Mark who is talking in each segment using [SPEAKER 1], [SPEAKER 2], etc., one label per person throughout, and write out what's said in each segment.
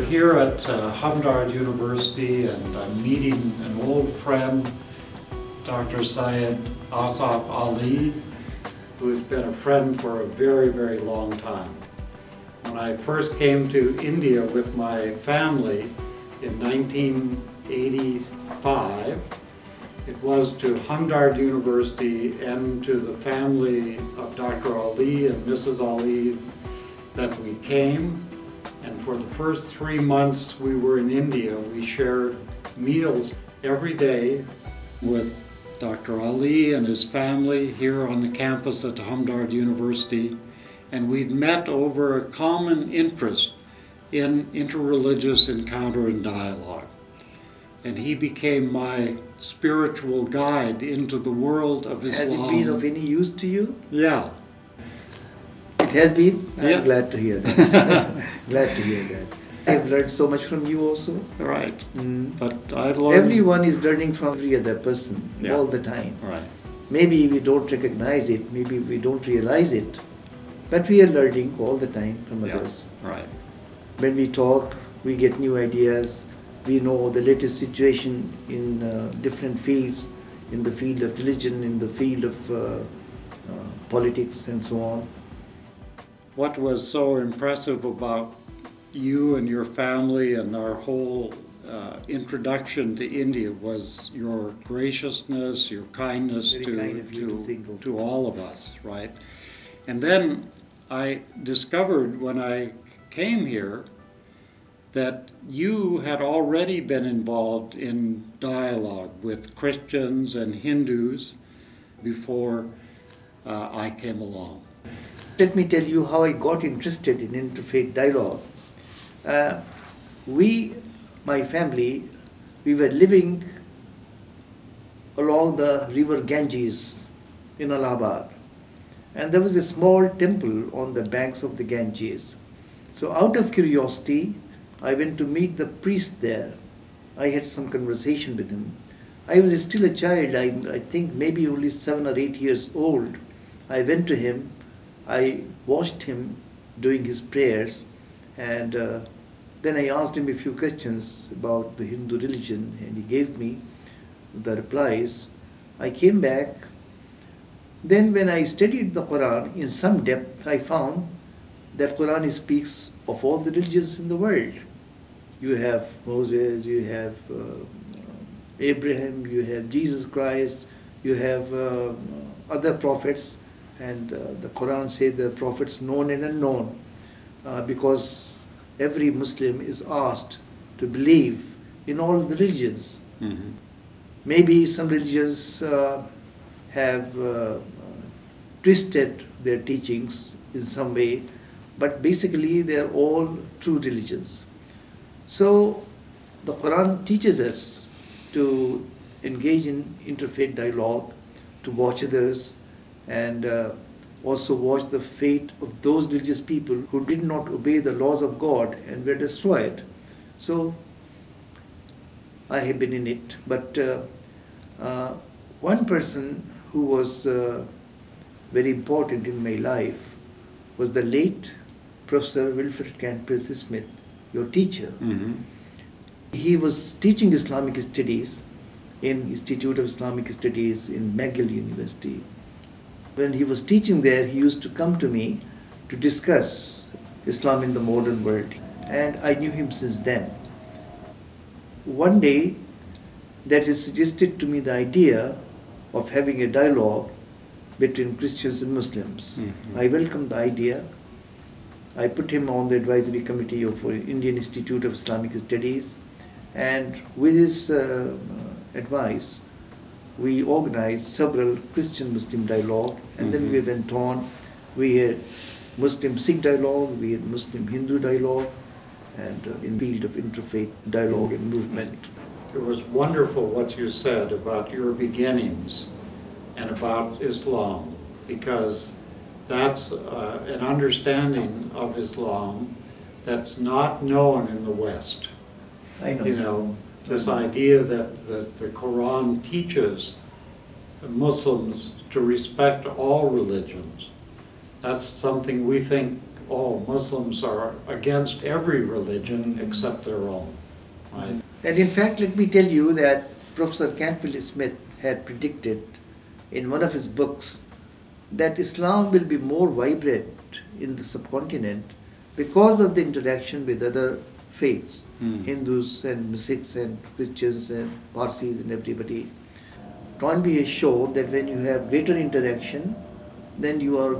[SPEAKER 1] here at Hamdard University, and I'm meeting an old friend, Dr. Syed Asaf Ali, who's been a friend for a very, very long time. When I first came to India with my family in 1985, it was to Hamdard University and to the family of Dr. Ali and Mrs. Ali that we came. And for the first 3 months we were in India, we shared meals every day with Dr. Ali and his family here on the campus at Hamdard University. And we'd met over a common interest in interreligious encounter and dialogue. And he became my spiritual guide into the world of Islam.
[SPEAKER 2] Has it been of any use to you?
[SPEAKER 1] Yeah.
[SPEAKER 2] It has been?
[SPEAKER 1] Yeah.
[SPEAKER 2] I'm glad to hear that. Glad to hear that. I've learned so much from you also.
[SPEAKER 1] Right.
[SPEAKER 2] Mm.
[SPEAKER 1] But I've learned...
[SPEAKER 2] Everyone is learning from every other person all the time.
[SPEAKER 1] Right.
[SPEAKER 2] Maybe we don't recognize it, maybe we don't realize it, but we are learning all the time from others.
[SPEAKER 1] Right.
[SPEAKER 2] When we talk, we get new ideas. We know the latest situation in different fields, in the field of religion, in the field of politics and so on.
[SPEAKER 1] What was so impressive about you and your family and our whole introduction to India was your graciousness, your kindness to all of us, right? And then I discovered when I came here that you had already been involved in dialogue with Christians and Hindus before I came along.
[SPEAKER 2] Let me tell you how I got interested in interfaith dialogue. My family, we were living along the river Ganges in Allahabad. And there was a small temple on the banks of the Ganges. So out of curiosity, I went to meet the priest there. I had some conversation with him. I was still a child, I think maybe only 7 or 8 years old. I went to him, I watched him doing his prayers, and then I asked him a few questions about the Hindu religion, and he gave me the replies. I came back. Then when I studied the Quran in some depth, I found that Quran speaks of all the religions in the world. You have Moses, you have Abraham, you have Jesus Christ, you have other prophets, and the Quran says the prophets known and unknown, because every Muslim is asked to believe in all the religions. Mm-hmm. Maybe some religions have twisted their teachings in some way, but basically they are all true religions. So the Quran teaches us to engage in interfaith dialogue, to watch others, and also watch the fate of those religious people who did not obey the laws of God and were destroyed. So I have been in it, but one person who was very important in my life was the late Professor Wilfred Campbell Smith, your teacher. Mm-hmm. He was teaching Islamic studies in Institute of Islamic Studies in McGill University. When he was teaching there, he used to come to me to discuss Islam in the modern world, and I knew him since then. One day, that he suggested to me the idea of having a dialogue between Christians and Muslims. Mm-hmm. I welcomed the idea. I put him on the advisory committee of Indian Institute of Islamic Studies, and with his advice, we organized several Christian-Muslim dialogue, and then we went on. We had Muslim-Sikh dialogue, we had Muslim-Hindu dialogue, and in the field of interfaith dialogue and movement.
[SPEAKER 1] It was wonderful what you said about your beginnings and about Islam, because that's an understanding of Islam that's not known in the West.
[SPEAKER 2] I know.
[SPEAKER 1] You know, this idea that the Quran teaches Muslims to respect all religions. That's something we think oh, Muslims are against every religion except their own, right?
[SPEAKER 2] And in fact, let me tell you that Professor Cantwell Smith had predicted in one of his books that Islam will be more vibrant in the subcontinent because of the interaction with other faiths, Hindus and Sikhs and Christians and Parsis and everybody. Toynbee has shown that when you have greater interaction, then you are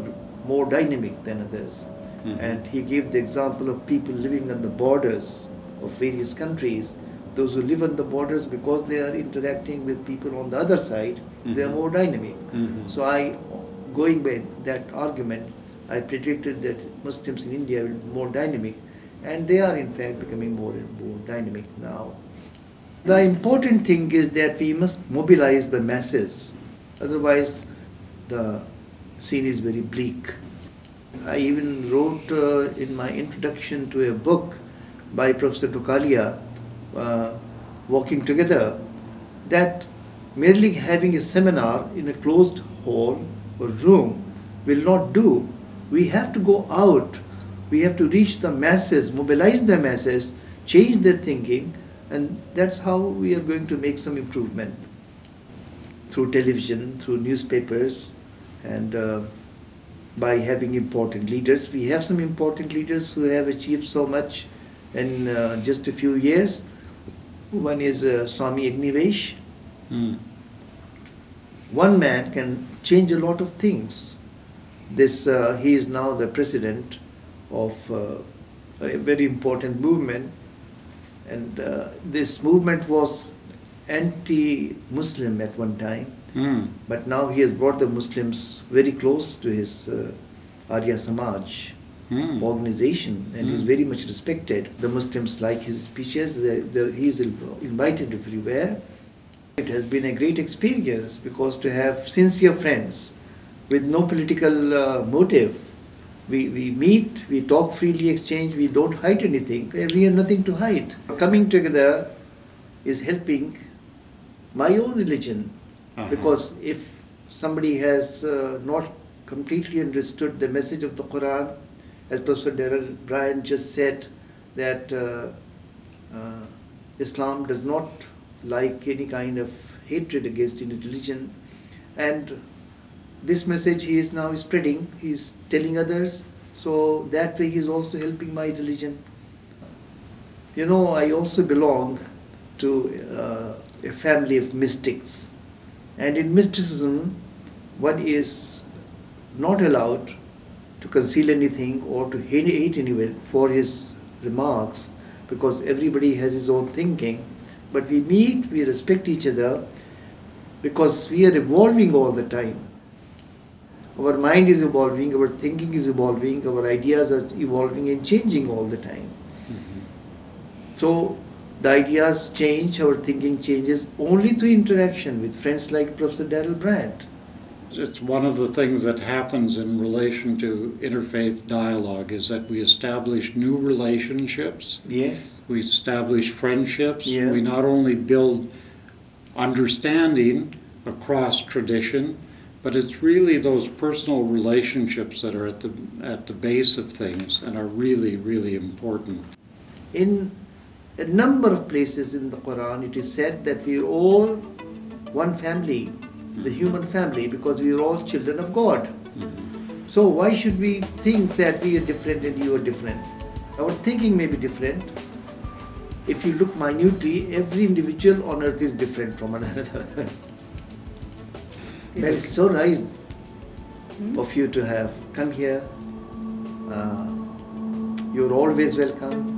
[SPEAKER 2] more dynamic than others. And he gave the example of people living on the borders of various countries. Those who live on the borders, because they are interacting with people on the other side, they are more dynamic. So going by that argument, I predicted that Muslims in India will be more dynamic, and they are in fact becoming more and more dynamic now. The important thing is that we must mobilize the masses, otherwise the scene is very bleak. I even wrote in my introduction to a book by Professor Tokalia, Walking Together, that merely having a seminar in a closed hall or room will not do. We have to go out, we have to reach the masses, mobilize the masses, change their thinking, and that's how we are going to make some improvement. Through television, through newspapers, and by having important leaders. We have some important leaders who have achieved so much in just a few years. One is Swami Agnivesh. One man can change a lot of things. He is now the president of a very important movement, and this movement was anti-Muslim at one time, but now he has brought the Muslims very close to his Arya Samaj organization, and is very much respected. The Muslims like his speeches, he is invited everywhere. It has been a great experience because to have sincere friends with no political motive, we meet, we talk freely, exchange, we don't hide anything, and we have nothing to hide. Coming together is helping my own religion, because if somebody has not completely understood the message of the Quran, as Professor Darrol Bryant just said, that Islam does not like any kind of hatred against any religion, and this message he is now spreading, he is telling others, so that way he is also helping my religion. You know, I also belong to a family of mystics, and in mysticism one is not allowed to conceal anything or to hate anyone for his remarks, because everybody has his own thinking. But we meet, we respect each other, because we are evolving all the time. Our mind is evolving, our thinking is evolving, our ideas are evolving and changing all the time. So the ideas change, our thinking changes only through interaction with friends like Professor Darrol Bryant.
[SPEAKER 1] It's one of the things that happens in relation to interfaith dialogue is that we establish new relationships.
[SPEAKER 2] Yes.
[SPEAKER 1] We establish friendships.
[SPEAKER 2] Yeah.
[SPEAKER 1] We not only build understanding across tradition, but it's really those personal relationships that are at the base of things and are really, really important.
[SPEAKER 2] In a number of places in the Quran, it is said that we are all one family, the human family, because we are all children of God. So why should we think that we are different and you are different? Our thinking may be different. If you look minutely, every individual on earth is different from another. Well, it's so nice of you to have come here. You're always welcome.